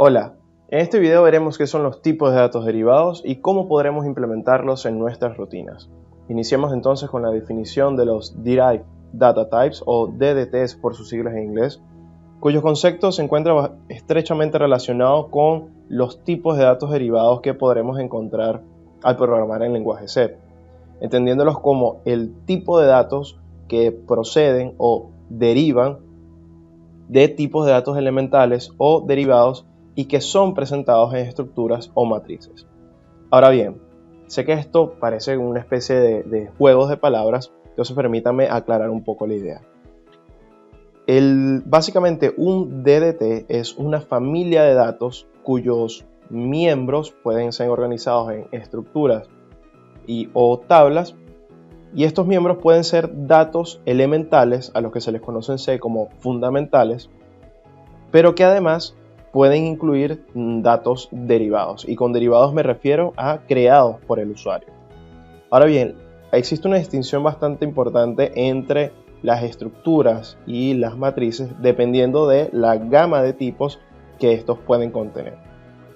Hola, en este video veremos qué son los tipos de datos derivados y cómo podremos implementarlos en nuestras rutinas. Iniciemos entonces con la definición de los Derived Data Types o DDTs por sus siglas en inglés, cuyos conceptos se encuentran estrechamente relacionados con los tipos de datos derivados que podremos encontrar al programar en lenguaje C, entendiéndolos como el tipo de datos que proceden o derivan de tipos de datos elementales o derivados y que son presentados en estructuras o matrices. Ahora bien, sé que esto parece una especie de juegos de palabras, entonces permítanme aclarar un poco la idea. Básicamente un DDT es una familia de datos cuyos miembros pueden ser organizados en estructuras o tablas, y estos miembros pueden ser datos elementales a los que se les conoce en C como fundamentales, pero que además pueden incluir datos derivados, y con derivados me refiero a creados por el usuario. Ahora bien, existe una distinción bastante importante entre las estructuras y las matrices dependiendo de la gama de tipos que estos pueden contener.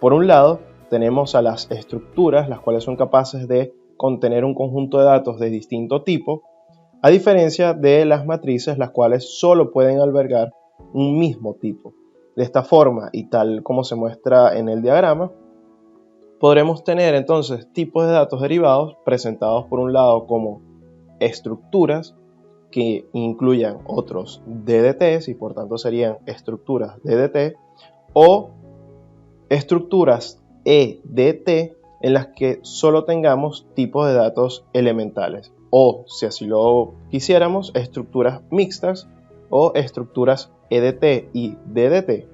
Por un lado, tenemos a las estructuras, las cuales son capaces de contener un conjunto de datos de distinto tipo, a diferencia de las matrices, las cuales solo pueden albergar un mismo tipo. De esta forma, y tal como se muestra en el diagrama, podremos tener entonces tipos de datos derivados presentados por un lado como estructuras que incluyan otros DDTs y por tanto serían estructuras DDT, o estructuras EDT en las que solo tengamos tipos de datos elementales, o si así lo quisiéramos, estructuras mixtas o estructuras EDT y DDT.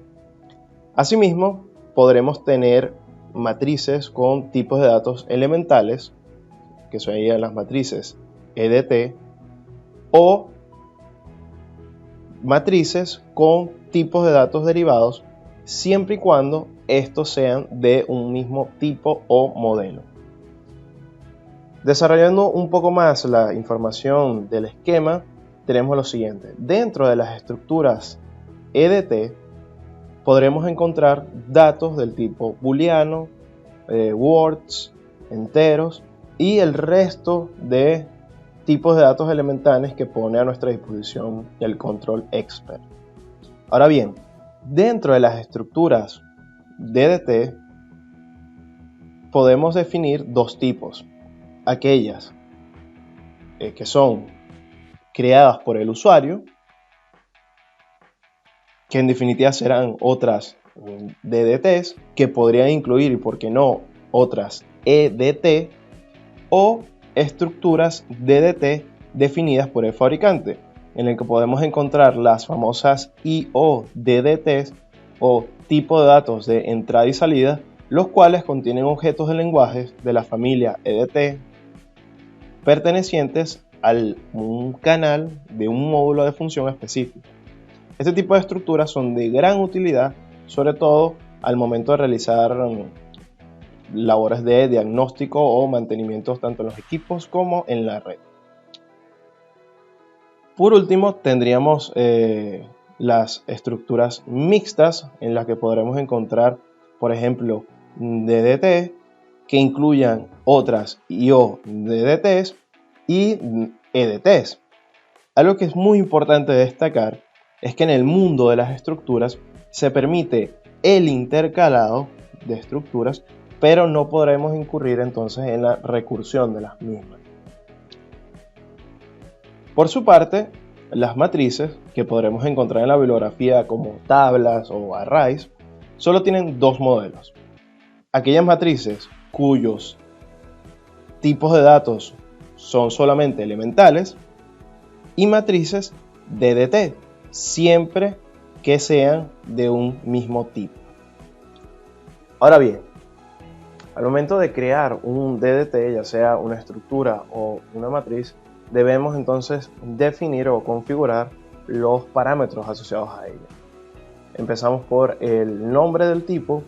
Asimismo, podremos tener matrices con tipos de datos elementales, que serían las matrices EDT, o matrices con tipos de datos derivados, siempre y cuando estos sean de un mismo tipo o modelo. Desarrollando un poco más la información del esquema, tenemos lo siguiente. Dentro de las estructuras EDT podremos encontrar datos del tipo booleano, words, enteros y el resto de tipos de datos elementales que pone a nuestra disposición el control expert. Ahora bien, dentro de las estructuras DDT podemos definir dos tipos: aquellas que son creadas por el usuario, que en definitiva serán otras DDTs, que podrían incluir, y por qué no, otras EDT, o estructuras DDT definidas por el fabricante, en el que podemos encontrar las famosas IODDTs o tipo de datos de entrada y salida, los cuales contienen objetos de lenguaje de la familia EDT pertenecientes a un canal de un módulo de función específico. Este tipo de estructuras son de gran utilidad, sobre todo al momento de realizar labores de diagnóstico o mantenimiento tanto en los equipos como en la red. Por último, tendríamos las estructuras mixtas, en las que podremos encontrar, por ejemplo, DDT, que incluyan otras IO-DDTs y EDTs. Algo que es muy importante destacar es que en el mundo de las estructuras se permite el intercalado de estructuras, pero no podremos incurrir entonces en la recursión de las mismas. Por su parte, las matrices, que podremos encontrar en la bibliografía como tablas o arrays, solo tienen dos modelos: aquellas matrices cuyos tipos de datos son solamente elementales, y matrices DDT, siempre que sean de un mismo tipo. Ahora bien, al momento de crear un DDT, ya sea una estructura o una matriz, debemos entonces definir o configurar los parámetros asociados a ella. Empezamos por el nombre del tipo,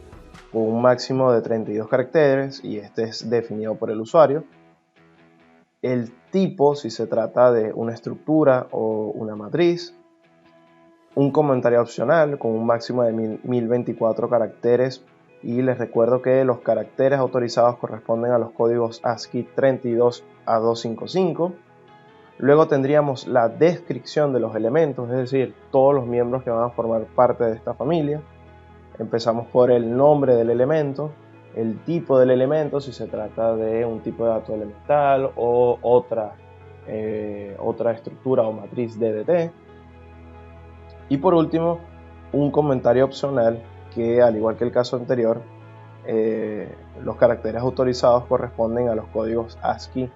con un máximo de 32 caracteres, y este es definido por el usuario. El tipo, si se trata de una estructura o una matriz. un comentario opcional con un máximo de 1024 caracteres, y les recuerdo que los caracteres autorizados corresponden a los códigos ASCII 32 a 255. Luego tendríamos la descripción de los elementos, es decir, todos los miembros que van a formar parte de esta familia. Empezamos por el nombre del elemento, el tipo del elemento, si se trata de un tipo de dato elemental o otra estructura o matriz DDT. Y por último, un comentario opcional que, al igual que el caso anterior, los caracteres autorizados corresponden a los códigos ASCII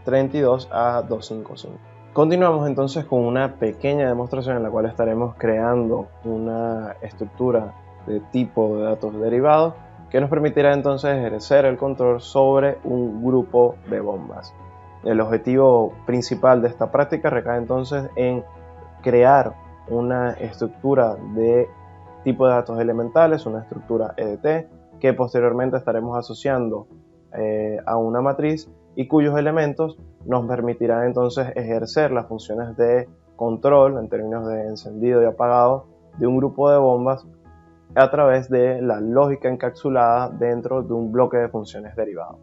32 a 255. Continuamos entonces con una pequeña demostración en la cual estaremos creando una estructura de tipo de datos derivados que nos permitirá entonces ejercer el control sobre un grupo de bombas. El objetivo principal de esta práctica recae entonces en crear una estructura de tipo de datos elementales, una estructura EDT, que posteriormente estaremos asociando a una matriz y cuyos elementos nos permitirán entonces ejercer las funciones de control en términos de encendido y apagado de un grupo de bombas a través de la lógica encapsulada dentro de un bloque de funciones derivadas.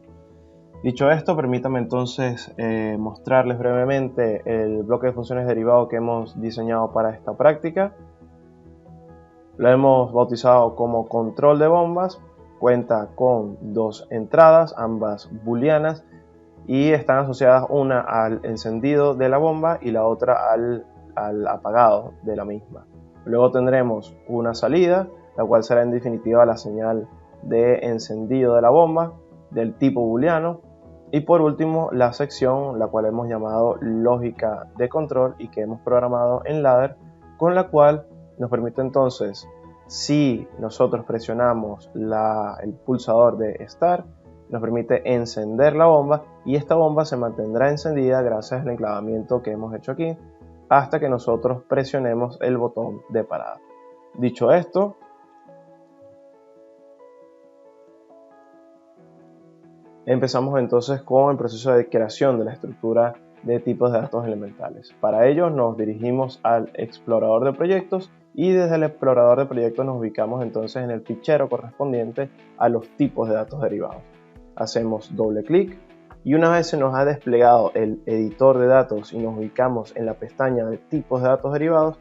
Dicho esto, permítame entonces mostrarles brevemente el bloque de funciones derivado que hemos diseñado para esta práctica. Lo hemos bautizado como control de bombas, cuenta con dos entradas, ambas booleanas, y están asociadas una al encendido de la bomba y la otra al apagado de la misma. Luego tendremos una salida, la cual será en definitiva la señal de encendido de la bomba del tipo booleano. Y por último, la sección, la cual hemos llamado lógica de control y que hemos programado en ladder, con la cual nos permite entonces, si nosotros presionamos el pulsador de Start, nos permite encender la bomba, y esta bomba se mantendrá encendida gracias al enclavamiento que hemos hecho aquí hasta que nosotros presionemos el botón de parada. Dicho esto, empezamos entonces con el proceso de creación de la estructura de tipos de datos elementales. Para ello nos dirigimos al explorador de proyectos y desde el explorador de proyectos nos ubicamos entonces en el fichero correspondiente a los tipos de datos derivados. Hacemos doble clic y una vez se nos ha desplegado el editor de datos y nos ubicamos en la pestaña de tipos de datos derivados,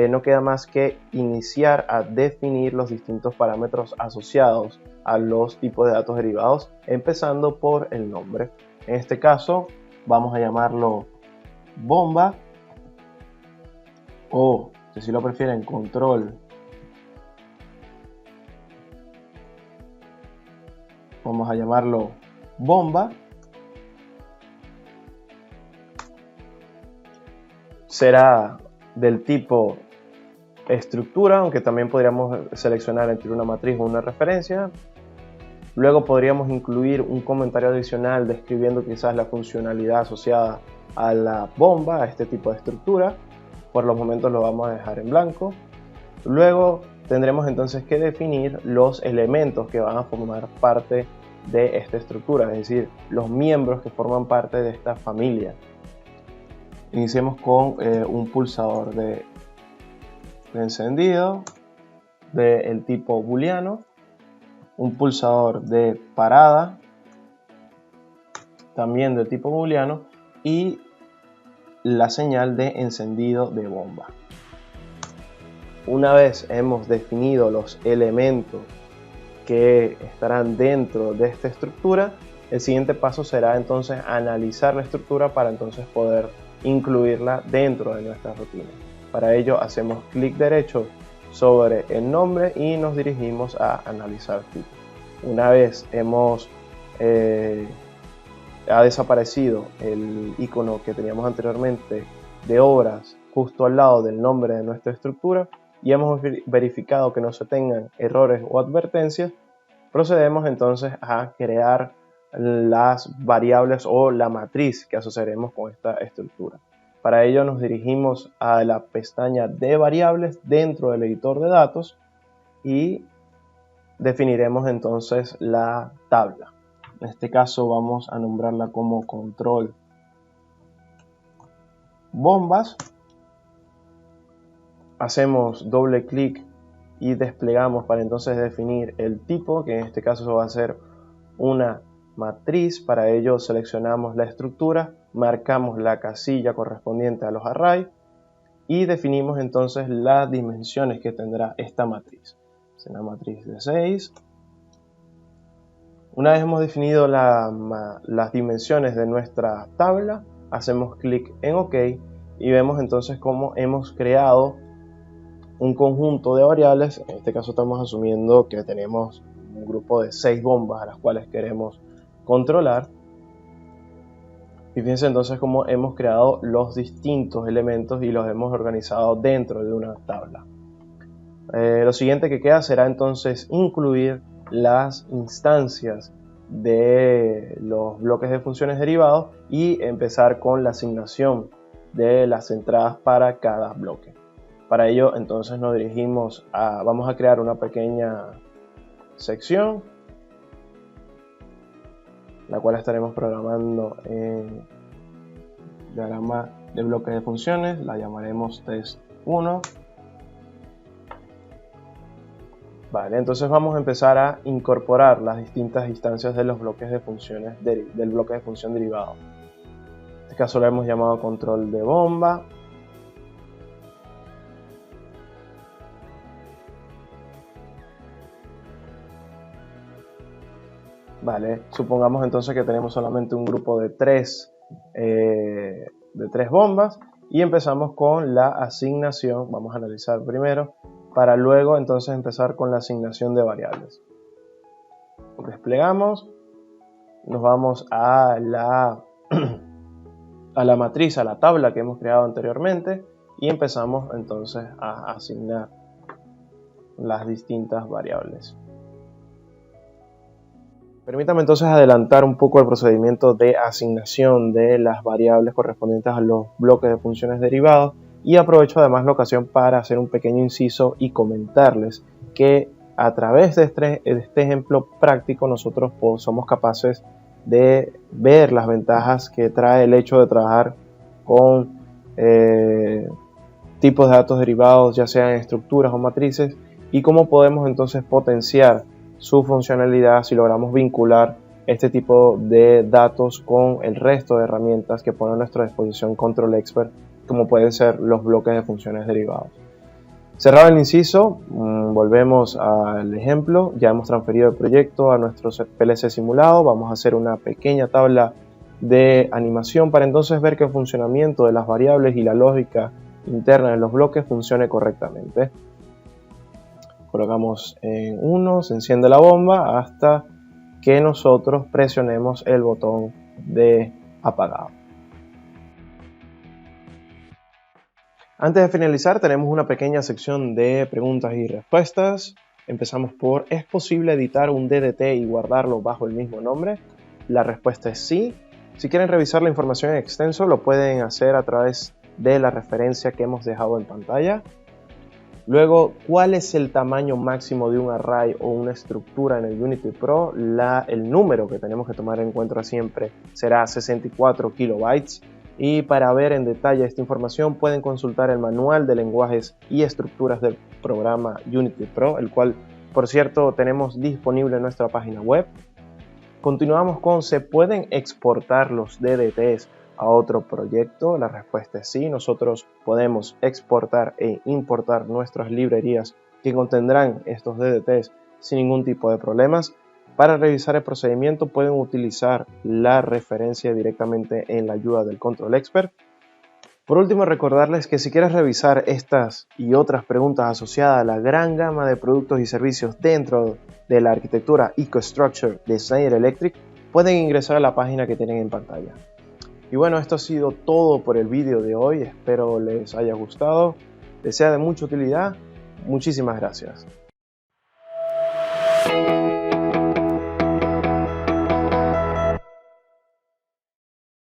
no queda más que iniciar a definir los distintos parámetros asociados a los tipos de datos derivados, empezando por el nombre. En este caso vamos a llamarlo bomba, o si lo prefieren, control. Vamos a llamarlo bomba. Será del tipo estructura, aunque también podríamos seleccionar entre una matriz o una referencia. Luego podríamos incluir un comentario adicional describiendo quizás la funcionalidad asociada a la bomba, a este tipo de estructura. Por los momentos lo vamos a dejar en blanco. Luego tendremos entonces que definir los elementos que van a formar parte de esta estructura, es decir, los miembros que forman parte de esta familia. Iniciemos con un pulsador de encendido del tipo booleano, un pulsador de parada también de tipo booleano y la señal de encendido de bomba. Una vez hemos definido los elementos que estarán dentro de esta estructura, el siguiente paso será entonces analizar la estructura para entonces poder incluirla dentro de nuestra rutina. Para ello hacemos clic derecho sobre el nombre y nos dirigimos a analizar tipo. Una vez ha desaparecido el icono que teníamos anteriormente de obras justo al lado del nombre de nuestra estructura y hemos verificado que no se tengan errores o advertencias, procedemos entonces a crear las variables o la matriz que asociaremos con esta estructura. Para ello nos dirigimos a la pestaña de variables dentro del editor de datos y definiremos entonces la tabla. En este caso vamos a nombrarla como control bombas. hacemos doble clic y desplegamos para entonces definir el tipo, que en este caso va a ser una matriz. Para ello seleccionamos la estructura, marcamos la casilla correspondiente a los arrays y definimos entonces las dimensiones que tendrá esta matriz. Es una matriz de 6. Una vez hemos definido las dimensiones de nuestra tabla, hacemos clic en OK y vemos entonces cómo hemos creado un conjunto de variables. En este caso estamos asumiendo que tenemos un grupo de 6 bombas a las cuales queremos controlar. Y fíjense entonces cómo hemos creado los distintos elementos y los hemos organizado dentro de una tabla. Lo siguiente que queda será entonces incluir las instancias de los bloques de funciones derivados y empezar con la asignación de las entradas para cada bloque. Para ello entonces nos dirigimos vamos a crear una pequeña sección, la cual estaremos programando en diagrama de bloques de funciones. La llamaremos test1. Vale, entonces vamos a empezar a incorporar las distintas instancias de los bloques de funciones del bloque de función derivado. En este caso lo hemos llamado control de bomba. Vale, supongamos entonces que tenemos solamente un grupo de tres bombas y empezamos con la asignación. Vamos a analizar primero para luego entonces empezar con la asignación de variables. Desplegamos, nos vamos a la matriz, a la tabla que hemos creado anteriormente y empezamos entonces a asignar las distintas variables. Permítame entonces adelantar un poco el procedimiento de asignación de las variables correspondientes a los bloques de funciones derivados y aprovecho además la ocasión para hacer un pequeño inciso y comentarles que a través de este ejemplo práctico nosotros somos capaces de ver las ventajas que trae el hecho de trabajar con tipos de datos derivados, ya sean estructuras o matrices, y cómo podemos entonces potenciar su funcionalidad si logramos vincular este tipo de datos con el resto de herramientas que pone a nuestra disposición Control Expert, como pueden ser los bloques de funciones derivados. Cerrado el inciso, volvemos al ejemplo. Ya hemos transferido el proyecto a nuestro PLC simulado. Vamos a hacer una pequeña tabla de animación para entonces ver que el funcionamiento de las variables y la lógica interna de los bloques funcione correctamente. Colocamos en 1, se enciende la bomba hasta que nosotros presionemos el botón de apagado. Antes de finalizar tenemos una pequeña sección de preguntas y respuestas. Empezamos por: ¿es posible editar un DDT y guardarlo bajo el mismo nombre? La respuesta es sí. Si quieren revisar la información en extenso lo pueden hacer a través de la referencia que hemos dejado en pantalla. Luego, ¿cuál es el tamaño máximo de un array o una estructura en el Unity Pro? El número que tenemos que tomar en cuenta siempre será 64 kilobytes. Y para ver en detalle esta información pueden consultar el manual de lenguajes y estructuras del programa Unity Pro, el cual, por cierto, tenemos disponible en nuestra página web. Continuamos con: ¿se pueden exportar los DDTs a otro proyecto? La respuesta es sí. Nosotros podemos exportar e importar nuestras librerías que contendrán estos DDTs sin ningún tipo de problemas. Para revisar el procedimiento pueden utilizar la referencia directamente en la ayuda del Control Expert. Por último, recordarles que si quieres revisar estas y otras preguntas asociadas a la gran gama de productos y servicios dentro de la arquitectura EcoStruxure de Schneider Electric, pueden ingresar a la página que tienen en pantalla. Y bueno, esto ha sido todo por el vídeo de hoy. Espero les haya gustado, les sea de mucha utilidad. Muchísimas gracias.